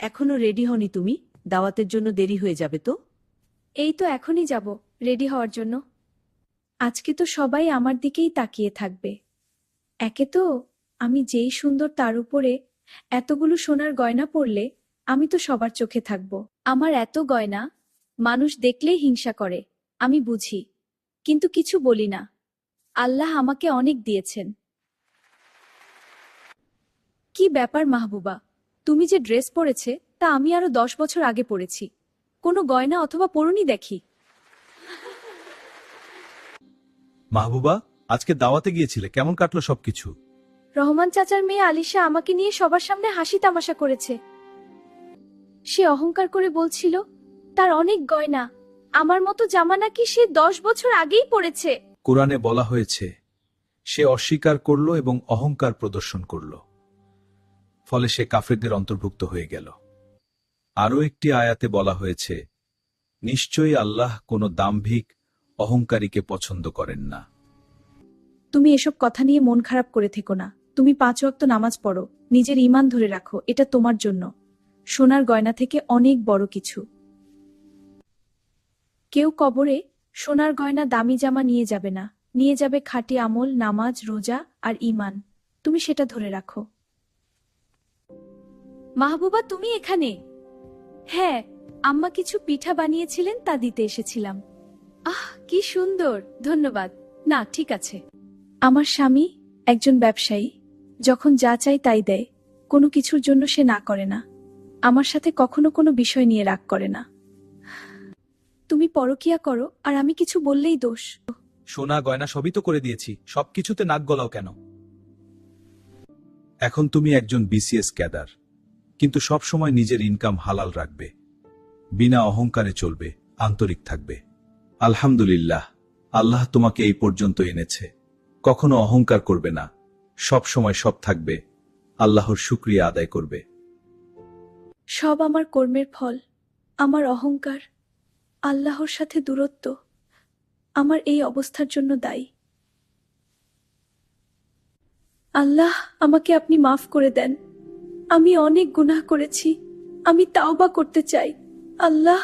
এখনো রেডি হনি তুমি? দাওয়াতের জন্য দেরি হয়ে যাবে তো। এই তো এখনই যাব রেডি হওয়ার জন্য। আজকে তো সবাই আমার দিকেই তাকিয়ে থাকবে। একে তো আমি যেই সুন্দর, তার উপরে এতগুলো সোনার গয়না পরলে আমি তো সবার চোখে থাকব। আমার এত গয়না মানুষ দেখলেই হিংসা করে, আমি বুঝি, কিন্তু কিছু বলি না। আল্লাহ আমাকে অনেক দিয়েছেন। কি ব্যাপার মাহবুবা, তুমি যে ড্রেস পরেছে তা আমি আরো 10 বছর আগে পরেছি। কোনো গয়না অথবা পরনি দেখি। মাহবুবা, আজকে দাওয়াতে গিয়েছিলে, কেমন কাটলো সবকিছু? রহমান চাচার মেয়ে আলিশা আমাকে নিয়ে সবার সামনে হাসি তামাশা করেছে। সে অহংকার করে বলছিল তার অনেক গয়না, আমার মতো জামা নাকি সে 10 বছর আগেই পরেছে। কোরআনে বলা হয়েছে, সে অস্বীকার করল এবং অহংকার প্রদর্শন করল, ফলে সে কাফেরদের অন্তর্ভুক্ত হয়ে গেল। আরও একটি আয়াতে বলা হয়েছে, নিশ্চয়ই আল্লাহ কোনো দাম্ভিক অহংকারীকে পছন্দ করেন না। তুমি এসব কথা নিয়ে মন খারাপ করে থেকো না। তুমি 5 ওয়াক্ত নামাজ পড়ো, নিজের ঈমান ধরে রাখো, এটা তোমার জন্য সোনার গয়না থেকে অনেক বড় কিছু। কেউ কবরে সোনার গয়না, দামি জামা নিয়ে যাবে না, নিয়ে যাবে খাঁটি আমল, নামাজ, রোজা আর ঈমান। তুমি সেটা ধরে রাখো। মাহবুবা, তুমি এখানে? হ্যাঁ, আম্মা কিছু পিঠা বানিয়েছিলেন, তা দিতে এসেছিলাম। আহ, কি সুন্দর, ধন্যবাদ। না, ঠিক আছে। আমার স্বামী একজন ব্যবসায়ী, যখন যা চাই তাই দেয়, কোনো কিছুর জন্য সে না করে না। আমার সাথে কখনো কোনো বিষয় নিয়ে রাগ করে না। তুমি পরকিয়া করো আর আমি কিছু বললেই দোষ। সোনা গয়না সবই তো করে দিয়েছি, সবকিছুতে নাক গলাও কেন? এখন তুমি একজন বিসিএস ক্যাডার, কিন্তু সব সময় নিজের ইনকাম হালাল রাখবে, বিনা অহংকারে চলবে, আন্তরিক থাকবে। আলহামদুলিল্লাহ, আল্লাহ তোমাকে এই পর্যন্ত এনেছে। কখনো অহংকার করবে না, সব সময় সব থাকবে, আল্লাহর শুকরিয়া আদায় করবে। সব আমার কর্মের ফল, আমার অহংকার, আল্লাহর সাথে দূরত্ব আমার এই অবস্থার জন্য দায়ী। আল্লাহ, আমাকে আপনি মাফ করে দেন। আমি অনেক গুনাহ করেছি, আমি তাওবা করতে চাই। আল্লাহ।